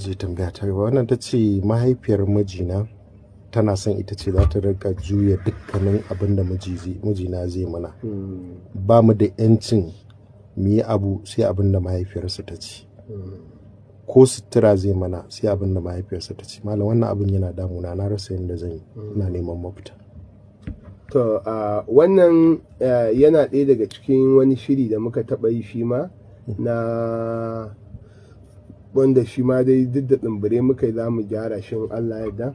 je tambaya ta gaba. Wannan ta ce mahaifiyar mijina tana son ita ce za ta rika juya dukkanin abin da mijina zai mana. Ba mu da 'yancin mu yi abu sai abin da mahaifiyarsa ta ce. Ko sutura zai mana sai abin da mahaifiyarsa ta ce. Malam wannan abin yana damuna, na rasa yadda zan yi, ina neman mafita. To wannan yana ɗaya daga cikin wani shiri da muka taɓa yi shi ma na wanda shi ma dai duk da tsimbire muka yi za mu gyara shi in Allah yarda.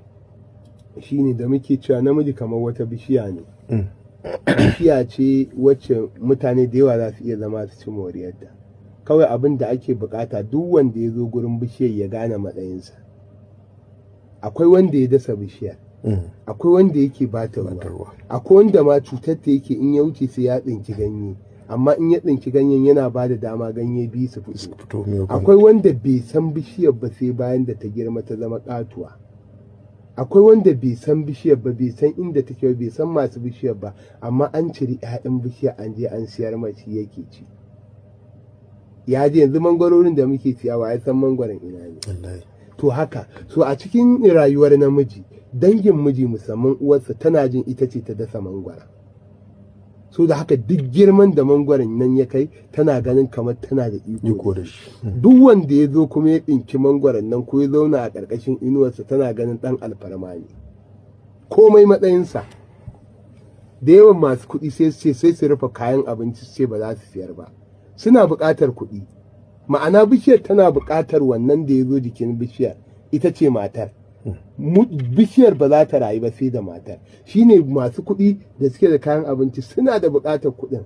Shi ne da muke cewa namiji kamar wata bishiya ne. Bishiya ce wacce mutane da yawa za su iya zama su ci moriyarta. Kawai abin da ake bukata duk wanda ya zo gurin bishiyar ya gane matsayinsa. Akwai wanda ya dasa bishiyar, akwai wanda yake bata ruwa, akwai wanda ma cutar ta yake in ya wuce sai ya tsinki ganye, amma in ya tsinki ganyen yana ba da dama ganye biyu su fito. Akwai wanda bai san bishiyar ba sai bayan da ta girma ta zama katuwa. Akwai wanda bai san bishiyar ba, bai san inda take, bai san masu bishiyar ba, amma an ciri 'ya'yan bishiyar an je an siyar mashi yake ci. Ya je yanzu mangwarorin da muke ciyawa ya san mangwaron ina ne. To haka, so a cikin rayuwar namiji, dangin miji musamman uwarsa tana jin ita ce ta dasa mangwara. So da haka duk girman da mangwaron nan ya kai tana ganin kamar tana da iko da shi. Duk wanda ya zo kuma ya ɗinki mangwaron nan ko ya zauna a ƙarƙashin inuwarsa tana ganin ɗan alfarma ne. Komai matsayinsa. Da yawan masu kuɗi sai su rufe kayan abinci sai ba za su siyar ba. Suna buƙatar kuɗi. Ma'ana bishiyar tana buƙatar wannan da ya zo jikin bishiyar ita ce matar. Bishiyar ba za ta rayu ba sai da matar. Shi ne masu kuɗi da suke da kayan abinci suna da buƙatar kuɗin,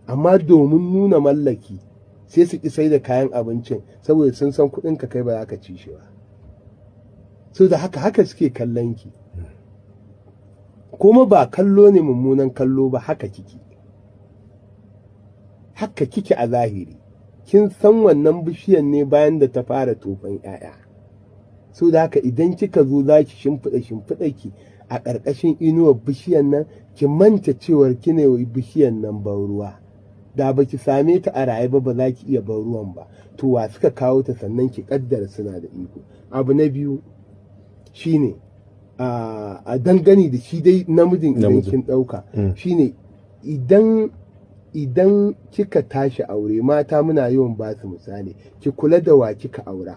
amma domin nuna mallaki sai su ƙi sai da kayan abincin saboda sun san kuɗin ka kai ba za ka ci shi ba. So da haka suke kallon ki. Kuma ba kallo ne mummunan kallo ba, haka kike. Haka kike a zahiri. Kin san wannan bishiyar ne bayan da ta fara tofan 'ya'ya. So da haka idan kika zo za ki shimfiɗa ki a ƙarƙashin inuwar bishiyar nan, ki manta cewar kina yi bishiyar nan ban ruwa. Da ba ki same ta a raye ba za ki iya ban ruwan ba. To wa suka kawo ta sannan ki ƙaddara suna da iko. Abu na biyu shine a dangane da shi dai namijin idan kin ɗauka shine idan kika tashi aure, mata muna yawan ba su misali, ki kula da wa kika aura.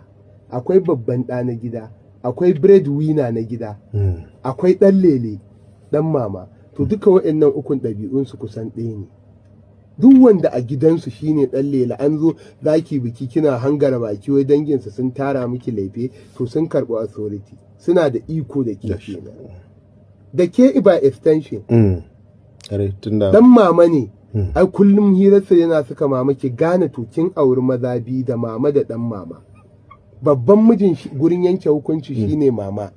Akwai babban ɗa na gida, akwai breadwinner na gida, akwai ɗan lele, ɗan mama. To duka waɗannan ukun ɗabi'unsu kusan ɗaya ne. Duk wanda a gidansu shine ɗan lele, an zo zaki biki kina hangara baki wai danginsa sun tara miki laife, to sun karɓi authority, suna da iko da ke kenan. Da ke by extension. Dan mama ne. Ai kullum hirarsa yana suka mama ki gane to kin auri maza biyu da mama da ɗan mama. Babban mijin gurin yanke hukunci shine mama.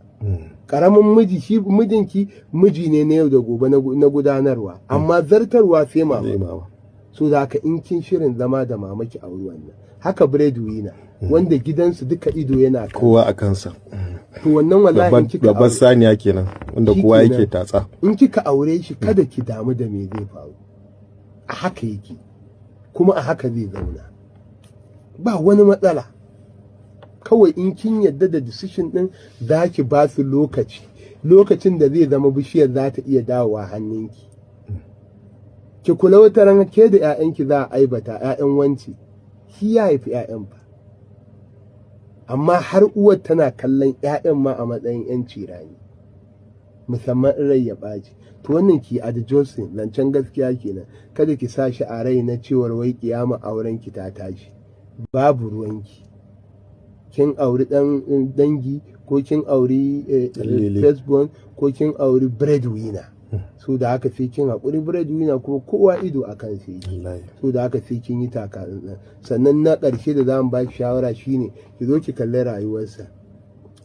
Karamin miji shi mijinki miji ne na yau da gobe na gudanarwa, amma zartarwa sai mama. So da haka in kin shirin zama da mama ki auri wannan. Haka breadwinner wanda gidansu duka ido yana kowa a kansa. To wannan wallahi in kika babban saniya kenan wanda kowa yake tatsa. In kika aure shi kada ki damu da me zai faru. A haka yake kuma a haka zai zauna. Ba wani matsala. Kawai in kin yadda da decision din za ki ba su lokacin da zai zama bishiyar za ta iya dawowa hannunki. Ki kula wata ran ke da 'ya'yanki za a aibata 'ya'yan wanci, shi ya haifi 'ya'yan fa. Amma har uwar tana kallon 'ya'yan ma a matsayin 'yanci rani, musamman in rai ya ɓaci. To wannan ki adjusting zancen gaskiya kenan, kada ki sa shi a rai na cewar wai kiyama aurenki ta tashi. Babu ruwanki. Kin auri ɗan dangi ko kin auri firstborn ko kin auri breadwinner. So da haka sai kin haƙuri breadwinner kuma kowa ido a kan sai. So da haka sai kin yi taka. Sannan na ƙarshe da za mu ba ki shawara shine ki zo ki kalli rayuwarsa.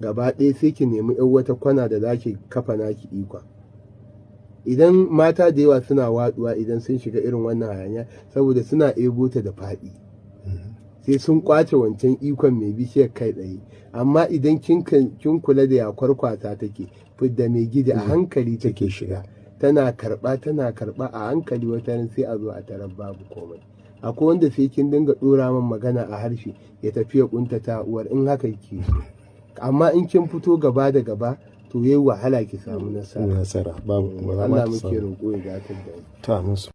Gaba ɗaya sai ki nemi 'yan wata kwana da za ki kafa naki ikon. Idan mata da yawa suna waɗuwa idan sun shiga irin wannan hayaniya saboda suna ebo ta da faɗi. Sai sun kwace wancan ikon mai bishiyar kai tsaye, amma idan kin kula da ya kwarkwata take fidda mai gidi a hankali take shiga, tana karɓa a hankali, wata sai a zo a tarar babu komai. Akwai wanda sai kin dinga ɗora man magana a harshe ya tafi ya kuntata uwar in haka yake so. amma in kin fito gaba da gaba to yayi wahala ki samu nasara nasara babu kuma za ma Allah ta muke samu. roƙo ya gatar da mu. Ta musu